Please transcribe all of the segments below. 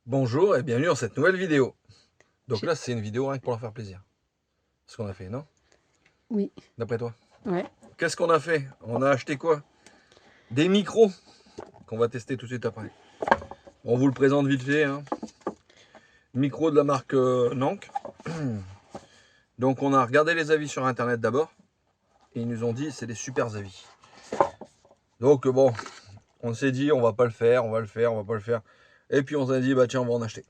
Bonjour et bienvenue dans cette nouvelle vidéo. Donc là, c'est une vidéo rien que pour leur faire plaisir. Ce qu'on a fait, non? Oui. D'après toi? Ouais. Qu'est-ce qu'on a fait? On a acheté quoi? Des micros qu'on va tester tout de suite après. On vous le présente vite fait. Hein. Micro de la marque Nank. Donc on a regardé les avis sur internet d'abord. Et ils nous ont dit c'est des super avis. Donc bon, on s'est dit on va pas le faire, on va le faire, on va pas le faire. Et puis on s'est dit bah tiens on va en acheter.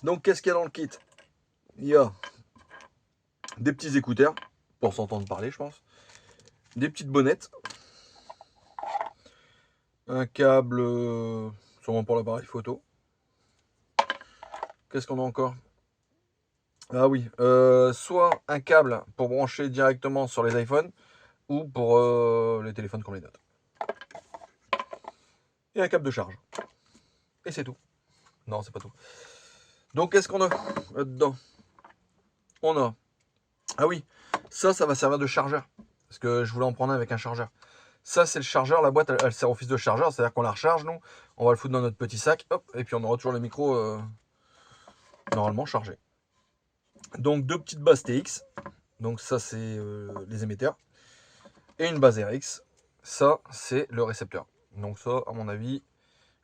Donc qu'est-ce qu'il y a dans le kit? Il y a des petits écouteurs pour s'entendre parler je pense. Des petites bonnettes. Un câble sûrement pour l'appareil photo. Qu'est-ce qu'on a encore? Ah oui, soit un câble pour brancher directement sur les iPhones ou pour les téléphones comme les notes. Et un câble de charge. Et c'est tout. Non, c'est pas tout. Donc qu'est-ce qu'on a là-dedans? On a... Ah oui, ça va servir de chargeur. Parce que je voulais en prendre un avec un chargeur. Ça, c'est le chargeur. La boîte, elle sert office de chargeur. C'est-à-dire qu'on la recharge, nous. On va le foutre dans notre petit sac. Hop, et puis on aura toujours le micro normalement chargé. Donc, deux petites bases TX. Donc, ça, c'est les émetteurs. Et une base RX. Ça, c'est le récepteur. Donc, ça, à mon avis,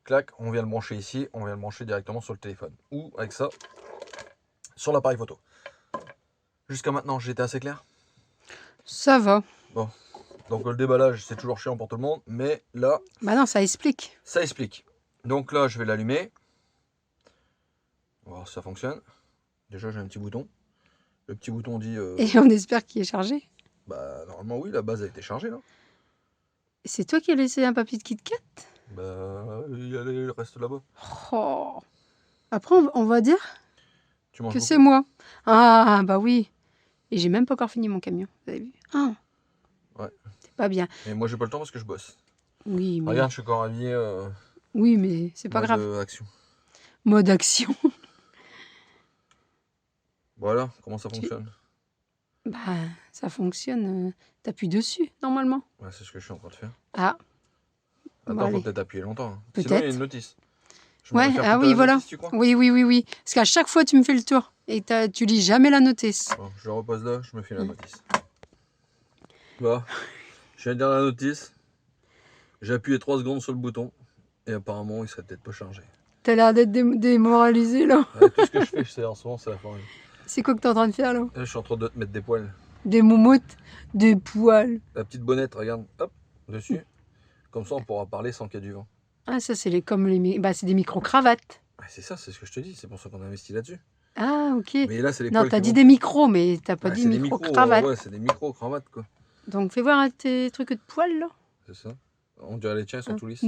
clac, on vient le brancher ici. On vient le brancher directement sur le téléphone. Ou, avec ça, sur l'appareil photo. Jusqu'à maintenant, j'étais assez clair? Ça va. Bon. Donc le déballage, c'est toujours chiant pour tout le monde, mais là... Bah non, ça explique. Ça explique. Donc là, je vais l'allumer. On va voir si ça fonctionne. Déjà, j'ai un petit bouton. Le petit bouton dit... Et on espère qu'il est chargé. Bah, normalement, oui, la base a été chargée, là. C'est toi qui as laissé un papier de Kit Kat? Bah, il y a le reste là-bas. Oh. Après, on va dire Tu manges que beaucoup? c'est moi. Ah, bah oui. Et j'ai même pas encore fini mon camion. Vous avez vu? Ah. Ouais. C'est pas bien. Et moi, j'ai pas le temps parce que je bosse. Oui, mais... Regarde, je suis encore habillé... Oui, mais c'est pas grave. action. Mode action. Voilà, comment ça fonctionne? Bah, ça fonctionne. T'appuies dessus, normalement. Ouais, c'est ce que je suis en train de faire. Ah. Attends, Bon, faut allez. peut-être appuyer longtemps. Hein. Peut-être. Sinon, il y a une notice. Je me Ouais, réfère ah tout à oui, la voilà. notice, tu crois? Oui. Parce qu'à chaque fois, tu me fais le tour. Et tu lis jamais la notice. Bon, je repose là, je me fais la notice. Bah, je viens de dire la notice. J'ai appuyé 3 secondes sur le bouton. Et apparemment, il serait peut-être pas chargé. T'as l'air d'être démoralisé, là. Ouais, tout ce que je fais, je sais en ce moment, c'est la forêt. C'est quoi que t'es en train de faire, là? Là, je suis en train de te mettre des poils. Des moumoutes, des poils. La petite bonnette, regarde, hop, dessus. Comme ça, on pourra parler sans qu'il y ait du vent. Ah, ça, c'est bah, c'est des micro-cravates. Ouais, c'est ça, c'est ce que je te dis. C'est pour ça qu'on a investi là-dessus. Ah, ok. Mais là, c'est les Non, poils t'as qui dit vont. des micros, mais t'as pas Ouais, dit c'est des micros, micro-cravates. ouais, c'est des micro-cravates, quoi. Donc, fais voir tes trucs de poils, là. C'est ça. On dirait les tiens, ils sont tout lisses.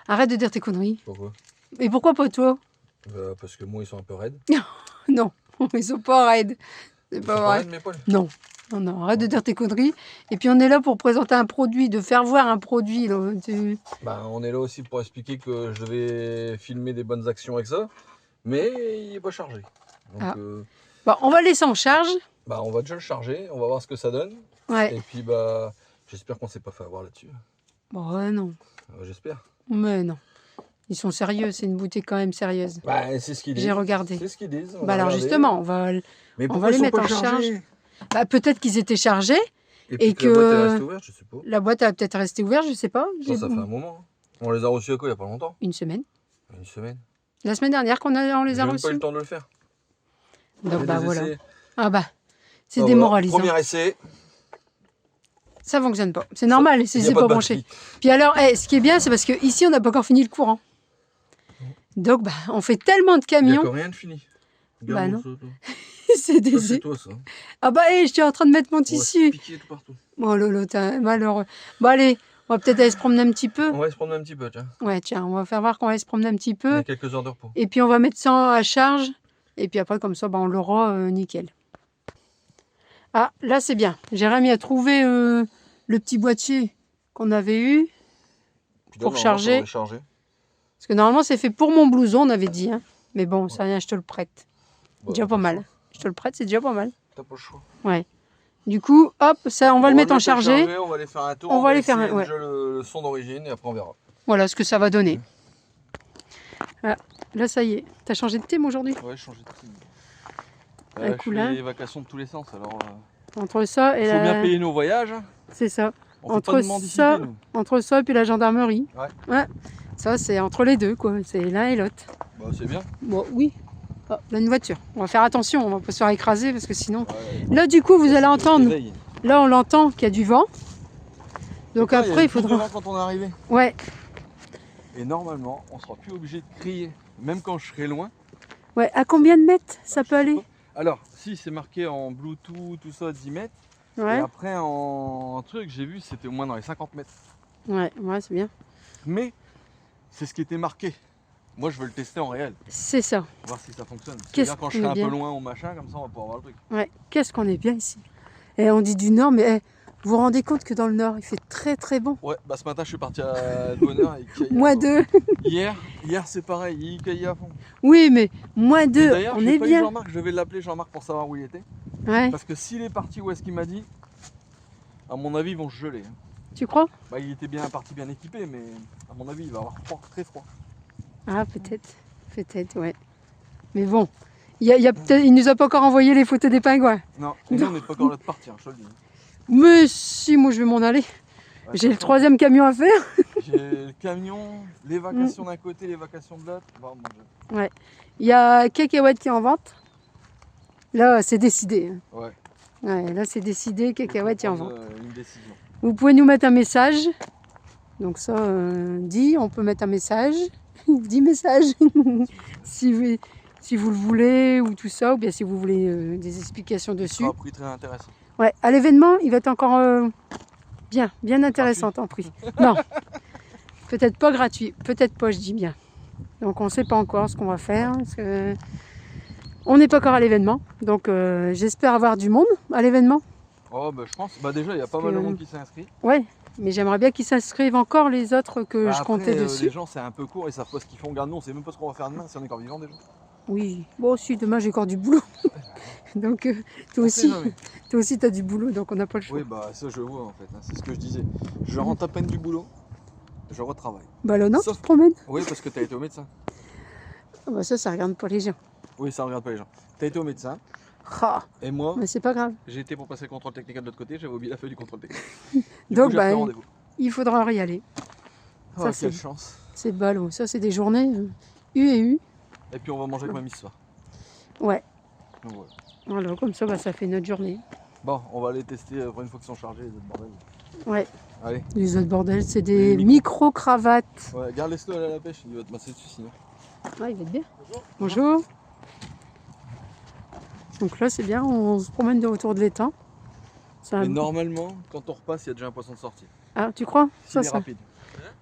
Arrête de dire tes conneries. Pourquoi? Et pourquoi pas toi? Parce que moi, ils sont un peu raides. Non, ils sont pas raides. C'est Ils pas sont vrai. raides, mes poils? Non, arrête de dire tes conneries. Et puis on est là pour présenter un produit, de faire voir un produit. Là. Bah, on est là aussi pour expliquer que je devais filmer des bonnes actions avec ça, mais il n'est pas chargé. Donc, Bon, on va le laisser en charge. bah, on va déjà le charger, on va voir ce que ça donne. Ouais. Et puis, bah, j'espère qu'on s'est pas fait avoir là-dessus. Bon, non. J'espère. Mais non. Ils sont sérieux, c'est une boutique quand même sérieuse. Bah, c'est ce qu'ils disent. J'ai regardé. C'est ce qu'ils disent. Bah alors justement, on va les mettre en charge. Bah, peut-être qu'ils étaient chargés. Et que la boîte est restée ouverte, je sais pas. La boîte a peut-être resté ouverte, je sais pas. Ça fait un moment. On les a reçus à quoi, il n'y a pas longtemps? Une semaine. Une semaine. La semaine dernière on les a J'ai même reçus. pas eu le temps de le faire. Donc bah voilà. Essais. Ah bah, c'est Bah, démoralisant. Voilà. Premier essai. Ça fonctionne pas. C'est normal, c'est pas branché. Puis alors, ce qui est bien, c'est parce que ici on n'a pas encore fini le courant. Donc bah, on fait tellement de camions. Il n'y a encore rien de fini. Bah non. C'est des... toi ça. Ah bah je suis en train de mettre mon tissu. Piquer tout partout. Oh lolo, t'es malheureux. Bon allez, on va peut-être aller se promener un petit peu. On va se promener un petit peu, tiens. Ouais, tiens, on va faire voir qu'on va aller se promener un petit peu. Il y a quelques heures de repos. Et puis on va mettre ça à charge. Et puis après, comme ça, bah, on l'aura nickel. Ah, là c'est bien. Jérémy a trouvé le petit boîtier qu'on avait eu pour charger. Parce que normalement, c'est fait pour mon blouson, on avait dit. Hein. Mais bon, c'est rien, je te le prête. Bah, déjà pas mal. Je te le prête, c'est déjà pas mal. T'as pas le choix. Ouais. Du coup, hop, ça, on va le mettre en chargé. On va aller faire un tour. On va aller faire déjà le son d'origine et après on verra. Voilà ce que ça va donner. Là, ça y est. T'as changé de thème aujourd'hui? Ouais, je changeais de team. Un Je coulin. fais des vacations de tous les sens, alors... Entre ça et faut bien payer nos voyages. C'est ça. On fait Entre pas de mendicité, ça, nous. entre ça et puis la gendarmerie. Ouais. Ça, c'est entre les deux, quoi. C'est l'un et l'autre. Bah, c'est bien. Bon, oui. Oh, là, une voiture. On va faire attention, on va pas se faire écraser parce que sinon... Ouais. Là, du coup, vous allez entendre... Réveille. Là, on l'entend qu'il y a du vent. Donc Quoi, après, il plus de faudra... vent quand on est arrivé. Ouais, Et normalement, on sera plus obligé de crier. Même quand je serai loin. ouais. À combien de mètres ça peut aller? Alors, si c'est marqué en Bluetooth, tout ça, 10 mètres. Et Ouais, après, en truc, j'ai vu, c'était au moins dans les 50 mètres. ouais, c'est bien. Mais, c'est ce qui était marqué. Moi, je veux le tester en réel. C'est ça. Voir si ça fonctionne. Qu'est-ce C'est-à-dire quand je qu'on serai est un bien. peu loin au machin, comme ça, on va pouvoir voir le truc. Ouais, qu'est-ce qu'on est bien ici. Et on dit du nord, mais vous vous rendez compte que dans le nord, il fait très très bon. Ouais, bah ce matin, je suis parti à de bonne heure et il caillait. Moins 2. Hier, c'est pareil, il caillait à fond. Oui, mais moins Et 2, d'ailleurs, on j'ai est pas eu bien. Jean-Marc, je devais l'appeler Jean-Marc pour savoir où il était. Ouais, Parce que s'il est parti où est-ce qu'il m'a dit, à mon avis, ils vont se geler. Hein. tu crois? Bah, il était bien parti, bien équipé, mais à mon avis, il va avoir froid, très froid. Ah, peut-être, ouais. Mais bon, il nous a pas encore envoyé les photos des pingouins. Non, et nous, on n'est pas encore là de partir, je te le dis. Mais si, moi je vais m'en aller. Ouais, J'ai le 3e camion à faire. J'ai le camion, les vacations d'un côté, les vacations de l'autre. Bon, mon Dieu. Il y a Cacahuète qui est en vente. Là, c'est décidé. Ouais. Ouais, là, c'est décidé, Cacahuète est en vente. Une décision. Vous pouvez nous mettre un message. Donc ça, dit, on peut mettre un message. 10 messages. si vous le voulez ou tout ça, ou bien si vous voulez des explications dessus. C'est un prix très intéressant. Ouais, à l'événement, il va être encore bien intéressant en prix. Non, peut-être pas gratuit, peut-être pas, je dis bien. Donc on ne sait pas encore ce qu'on va faire. Parce que on n'est pas encore à l'événement. Donc j'espère avoir du monde à l'événement. Oh, bah je pense. Bah déjà, il y a pas mal de monde qui s'est inscrit. Ouais, mais j'aimerais bien qu'ils s'inscrivent encore les autres que Bah, je après, comptais dessus. Les gens, c'est un peu court, ils savent pas ce qu'ils font. Regarde, nous, on sait même pas ce qu'on va faire demain, si on est encore vivant déjà. Oui, bon, si, demain j'ai encore du boulot. Donc toi aussi, tu as du boulot, donc on n'a pas le choix. Oui, bah ça, je vois en fait. Hein, c'est ce que je disais. Je rentre à peine du boulot, je retravaille. Bah là, non, Sauf- tu te promènes. Oui, parce que tu as été au médecin. Ah bah ça regarde pas les gens. Oui, ça regarde pas les gens. Tu as été au médecin, Ah, et moi, mais c'est pas grave. j'ai été pour passer le contrôle technique de l'autre côté, j'avais oublié la feuille du contrôle technique. Donc, j'ai bah, pris rendez-vous. il faudra y aller. Oh, ça, quelle chance. C'est ballot. Ça, c'est des journées U et U. Et puis on va manger avec mamie ce soir. Ouais. Donc, voilà. Voilà, comme ça, bah, ça fait notre journée. Bon, on va aller tester pour une fois qu'ils sont chargés, les autres bordel. Ouais. Allez. Les autres bordels, c'est des Les micro-cravates. Ouais, garde laisse-le aller à la pêche, il va te masser dessus sinon. Ah, il va être bien. Bonjour. Donc là, c'est bien, on se promène de autour de l'étang. C'est un- Mais normalement, quand on repasse, il y a déjà un poisson de sortie. Ah, tu crois? S'il Ça, est ça. rapide.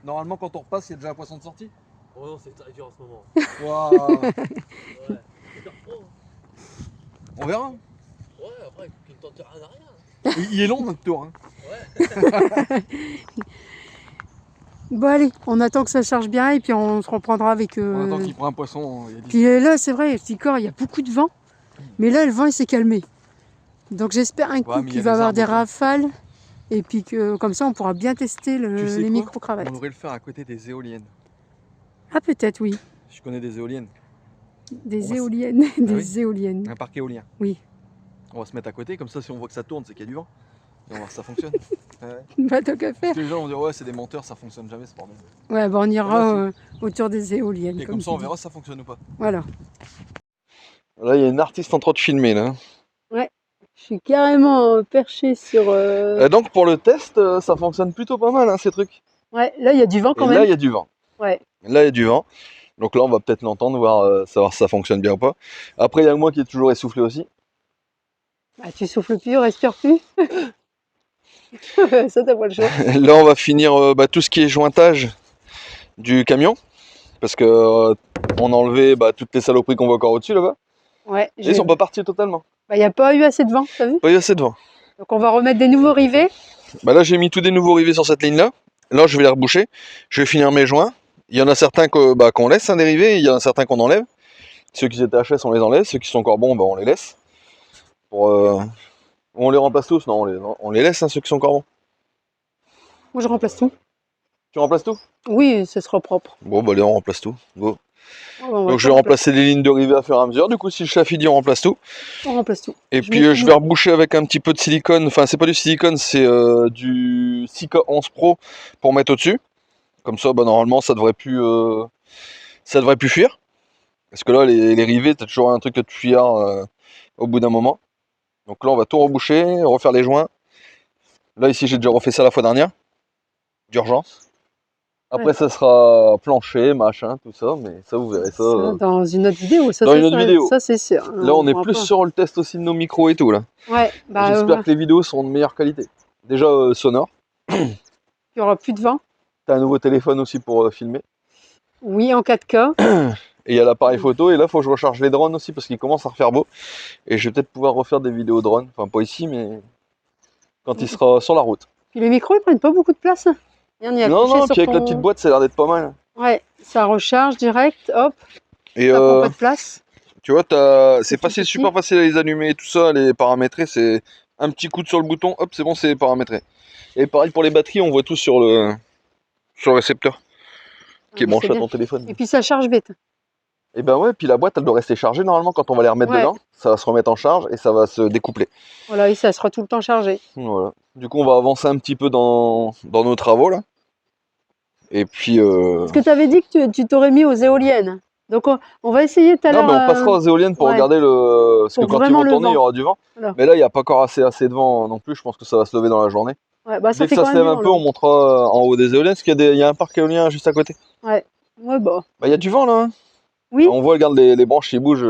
Normalement, quand on repasse, il y a déjà un poisson de sortie. Oh non, c'est très dur en ce moment. Waouh. Ouais. C'est dur trop. On verra. Ouais, après, il ne tente rien à rien. Il est long notre tour. Hein. Bon, allez, on attend que ça charge bien et puis on se reprendra avec... On attend qu'il prend un poisson. Il y a 10. Puis là, c'est vrai, Ticor, il y a beaucoup de vent. Mais là, le vent, il s'est calmé. Donc j'espère un coup mais il y qu'il a va y des avoir arbres des autour. rafales. Et puis que comme ça, on pourra bien tester Tu sais les quoi micro-cravates. On devrait le faire à côté des éoliennes. Ah, peut-être, oui. Je connais des éoliennes. Des On va éoliennes. Des oui. éoliennes. Un parc éolien. Oui. On va se mettre à côté, comme ça si on voit que ça tourne, c'est qu'il y a du vent. Et on va voir si ça fonctionne. Ouais. Bah, tant qu'à faire. Parce que les gens vont dire ouais c'est des menteurs, ça fonctionne jamais ce bordel. Ouais, bah, on ira Ah, autour des éoliennes. Et comme ça on tu verra dis. si ça fonctionne ou pas. Voilà. Là il y a une artiste en train de filmer là. Je suis carrément perchée sur... Et donc pour le test, ça fonctionne plutôt pas mal hein, ces trucs. Ouais, là, il y a du vent quand Et même. là il y a du vent. Ouais. Là il y a du vent. Donc là on va peut-être l'entendre, voir savoir si ça fonctionne bien ou pas. Après il y a moi qui est toujours essoufflé aussi. Bah, tu souffles plus, respires plus. Ça, t'as pas le choix. Là on va finir tout ce qui est jointage du camion. Parce que on a enlevé toutes les saloperies qu'on voit encore au-dessus là-bas. Ouais. Et ils sont pas partis totalement. Bah, il n'y a pas eu assez de vent, t'as vu? Pas eu assez de vent. Donc on va remettre des nouveaux rivets. Bah là j'ai mis tous des nouveaux rivets sur cette ligne là. Là je vais les reboucher. Je vais finir mes joints. Il y en a certains qu'on laisse des rivets, il y en a certains qu'on enlève. Ceux qui étaient HS on les enlève, ceux qui sont encore bons on les laisse. On les remplace tous, non on les laisse ceux qui sont encore bons. Moi je remplace tout. Tu remplaces tout? Oui, ce sera propre. Bon bah allez on remplace tout. Go. on va Donc je vais remplacer les lignes de rivet à fur et à mesure. Du coup, si le chat finit, on remplace tout. On remplace tout. Et Je puis mets je tout. vais reboucher avec un petit peu de silicone. Enfin, c'est pas du silicone, c'est du Sika 11 Pro pour mettre au-dessus. Comme ça, bah, normalement, ça devrait plus fuir. Parce que là, les rivets, t'as toujours un truc de fuyard au bout d'un moment. Donc là, on va tout reboucher, refaire les joints. Là, ici, j'ai déjà refait ça la fois dernière, d'urgence. Après, Ouais. ça sera plancher, machin, tout ça, mais ça, vous verrez ça. Ça, dans une autre vidéo, ça, Dans ça, une autre ça, vidéo. ça, c'est sûr. Là, on est pourra plus pas. sur le test aussi de nos micros et tout, là. Ouais, bah, J'espère que les vidéos seront de meilleure qualité. Déjà, sonore. il y aura plus de vent. T'as un nouveau téléphone aussi pour filmer. Oui, en 4K. Et il y a l'appareil photo, et là, il faut que je recharge les drones aussi, parce qu'il commence à refaire beau. Et je vais peut-être pouvoir refaire des vidéos drones. Enfin, pas ici, mais quand il sera sur la route. Puis les micros, ils prennent pas beaucoup de place. Et on y a Non, accroché non, sur puis avec la ton- petite boîte, ça a l'air d'être pas mal. Ouais, ça recharge direct, hop, Et ça prend pas de place. tu vois, c'est tout facile, petit. super facile à les allumer et tout ça, à les paramétrer. C'est un petit coup sur le bouton, hop, c'est bon, c'est paramétré. Et pareil pour les batteries, on voit tout sur le récepteur qui est Ah, branché c'est à bien. ton téléphone. Et puis ça charge vite. Et ben ouais, puis la boîte, elle doit rester chargée normalement quand on va les remettre Ouais. dedans. Ça va se remettre en charge et ça va se découpler. Voilà, et ça sera tout le temps chargé. Voilà. Du coup, on va avancer un petit peu dans nos travaux là. Et puis. Parce que tu avais dit que tu t'aurais mis aux éoliennes. Donc on va essayer tout à Non, l'heure. mais on passera aux éoliennes pour ouais. regarder le. Parce que Pour quand ils vraiment vont le tourner, il y vent. aura du vent. Voilà. Mais là, il n'y a pas encore assez de vent non plus. Je pense que ça va se lever dans la journée. Ouais, bah, ça Dès fait que ça quand se même lève du un vent, peu, là. on montera en haut des éoliennes. Parce qu'il y a un parc éolien juste à côté. Ouais, bah. Bah, il y a du vent là. Hein. Oui. On voit, regarde, les branches, ils bougent.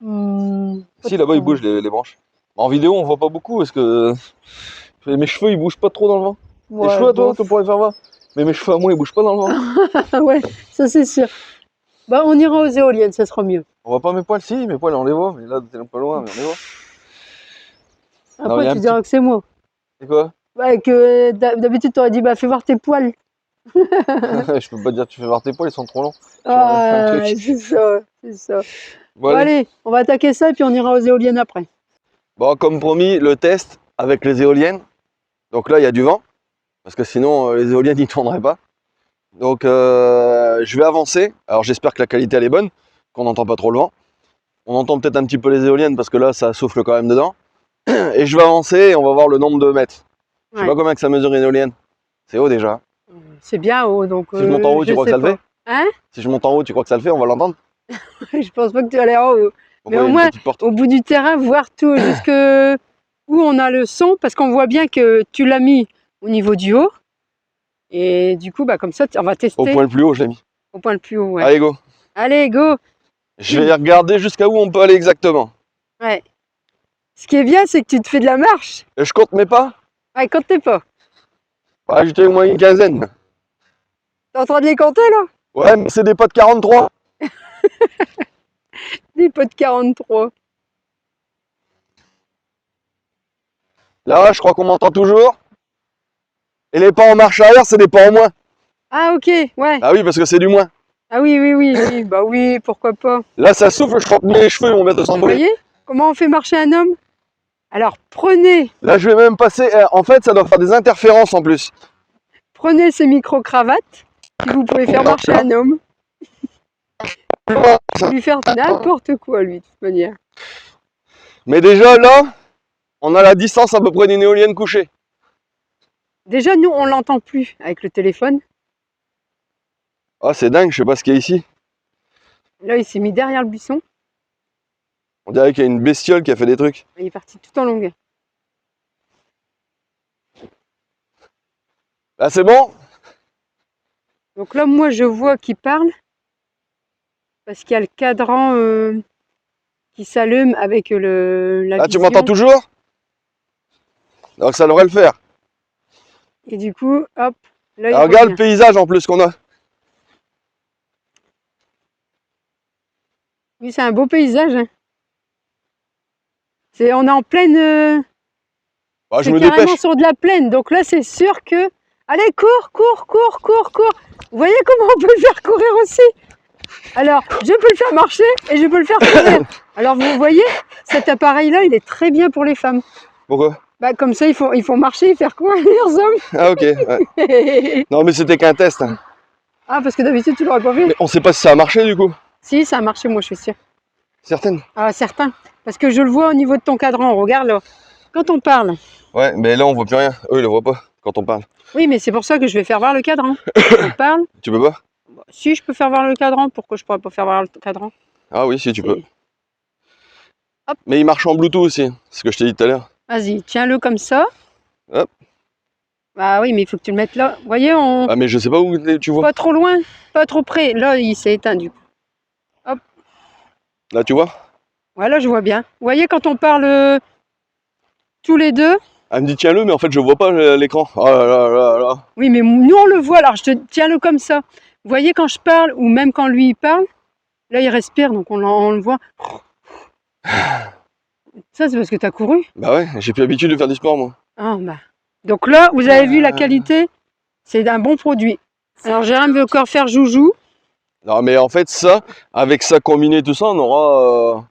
Pas Si, là-bas, ils trop. bougent les branches. En vidéo, on voit pas beaucoup parce que mes cheveux, ils bougent pas trop dans le vent. Ouais, Tes cheveux à toi, bof. tu pourrais faire voir. Mais mes cheveux à moi, ils bougent pas dans le vent. Ouais, ça c'est sûr. Bah, on ira aux éoliennes, ça sera mieux. On voit pas mes poils, si, mes poils, on les voit. Mais là, t'es un peu loin, mais on les voit. Non, il y Après, a un tu diras que c'est moi. C'est quoi? Ouais, que d'habitude, t'aurais dit, bah, fais voir tes poils. Je peux pas te dire, tu fais voir tes poils, ils sont trop longs. Ah, un truc. c'est ça, c'est ça. Bon, Bon, allez. allez, on va attaquer ça et puis on ira aux éoliennes après. Bon, comme promis, le test avec les éoliennes. Donc là, il y a du vent. Parce que sinon, les éoliennes, ils tourneraient pas. Donc, je vais avancer. Alors, j'espère que la qualité, elle est bonne. Qu'on n'entend pas trop le vent. On entend peut-être un petit peu les éoliennes parce que là, ça souffle quand même dedans. Et je vais avancer et on va voir le nombre de mètres. Je sais Ouais. pas combien que ça mesure une éolienne. C'est haut déjà. C'est bien haut, donc. Si je monte en haut, tu je crois que sais ça le fait? pas. Hein? Si je monte en haut, tu crois que ça le fait? On va l'entendre? Je pense pas que tu vas aller en haut. Pourquoi au il y a une moins, petite porte Au bout du terrain, voir tout jusque où on a le son, parce qu'on voit bien que tu l'as mis au niveau du haut. Et du coup, bah, comme ça, on va tester Au point le plus haut, je l'ai mis. au point le plus haut. Ouais. Allez, go. Allez, go! Je vais regarder jusqu'à où on peut aller exactement. Ouais. Ce qui est bien, c'est que tu te fais de la marche. Et je compte mes pas? Ouais, comptez pas. Ouais, j'étais au moins une quinzaine. T'es en train de les compter, là? Ouais, mais c'est des pas de 43. Des pots de 43. Là, je crois qu'on m'entend toujours. Et les pas en marche arrière, c'est des pas en moins. Ah, ok, ouais. Ah oui, parce que c'est du moins. Ah oui, oui, oui, oui. Bah oui, pourquoi pas. Là, ça souffle, je crois que mes cheveux ils vont mettre à Vous s'envoler. voyez comment on fait marcher un homme? Alors, prenez Là, je vais même passer. En fait, ça doit faire des interférences en plus. ces micro-cravates, puis vous pouvez faire marcher un homme. Lui faire n'importe quoi, lui, de toute manière. Mais déjà, là, on a la distance à peu près d'une éolienne couchée. Déjà, nous, on l'entend plus avec le téléphone. Ah, c'est dingue, je sais pas ce qu'il y a ici. Là, il s'est mis derrière le buisson. On dirait qu'il y a une bestiole qui a fait des trucs. Il est parti tout en longueur. Là, c'est bon? Donc là, moi, je vois qu'il parle. Parce qu'il y a le cadran qui s'allume avec la Là, tu vision. m'entends toujours? Donc, ça devrait le faire. Et du coup, hop. Là, il Alors, regarde le revient. paysage en plus qu'on a. Oui, c'est un beau paysage. Hein. On est en pleine... Bah, je c'est me carrément dépêche. sur de la plaine. Donc là, c'est sûr que... Allez, cours, cours, cours, cours, cours. Vous voyez comment on peut le faire courir aussi? Alors, je peux le faire marcher et je peux le faire courir. Alors, vous voyez, cet appareil-là, il est très bien pour les femmes. Pourquoi? Bah, comme ça, ils font marcher et faire courir les hommes. Ah, ok. Ouais. Non, mais c'était qu'un test. Hein. Ah, parce que d'habitude, tu l'aurais pas vu. Mais on sait pas si ça a marché du coup. Si, ça a marché, moi, je suis sûre. Certaines. Ah, certain. Parce que je le vois au niveau de ton cadran. Regarde là. Quand on parle. Ouais, mais là on voit plus rien. Eux ils le voient pas quand on parle. Oui, mais c'est pour ça que je vais faire voir le cadran. On parle. Tu peux pas? Si, je peux faire voir le cadran. Pourquoi je pourrais pas faire voir le cadran? Ah oui, si tu peux. Et- Hop. Mais il marche en Bluetooth aussi, c'est ce que je t'ai dit tout à l'heure. Vas-y, tiens-le comme ça. Hop. Bah oui, mais il faut que tu le mettes là. Vous voyez, on... Ah mais je sais pas où tu vois. pas trop loin, pas trop près. Là, il s'est éteint du coup. Là tu vois? Voilà, je vois bien. Vous voyez, quand on parle tous les deux. Elle me dit tiens-le, mais en fait je vois pas l'écran. Oh là là là là. Oui, mais nous, on le voit. Alors, je te tiens-le comme ça. Vous voyez, quand je parle, ou même quand lui, il parle, là, il respire, donc on le voit. Ça, c'est parce que tu as couru. Bah ouais, j'ai plus l'habitude de faire du sport moi. Ah, bah. Donc là, vous avez vu la qualité. C'est un bon produit. Alors, Jérôme veut encore faire joujou. Non mais en fait ça, avec ça combiné tout ça, on aura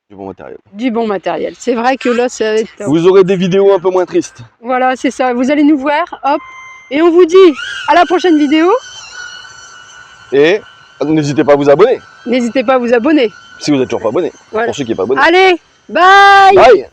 du bon matériel. Du bon matériel. C'est vrai que là, ça va être top. Vous aurez des vidéos un peu moins tristes. Voilà, c'est ça. Vous allez nous voir, hop. Et on vous dit à la prochaine vidéo. Et n'hésitez pas à vous abonner, N'hésitez pas à vous abonner. si vous êtes toujours pas abonné. Voilà. Pour ceux qui sont pas abonnés. Allez, bye! Bye.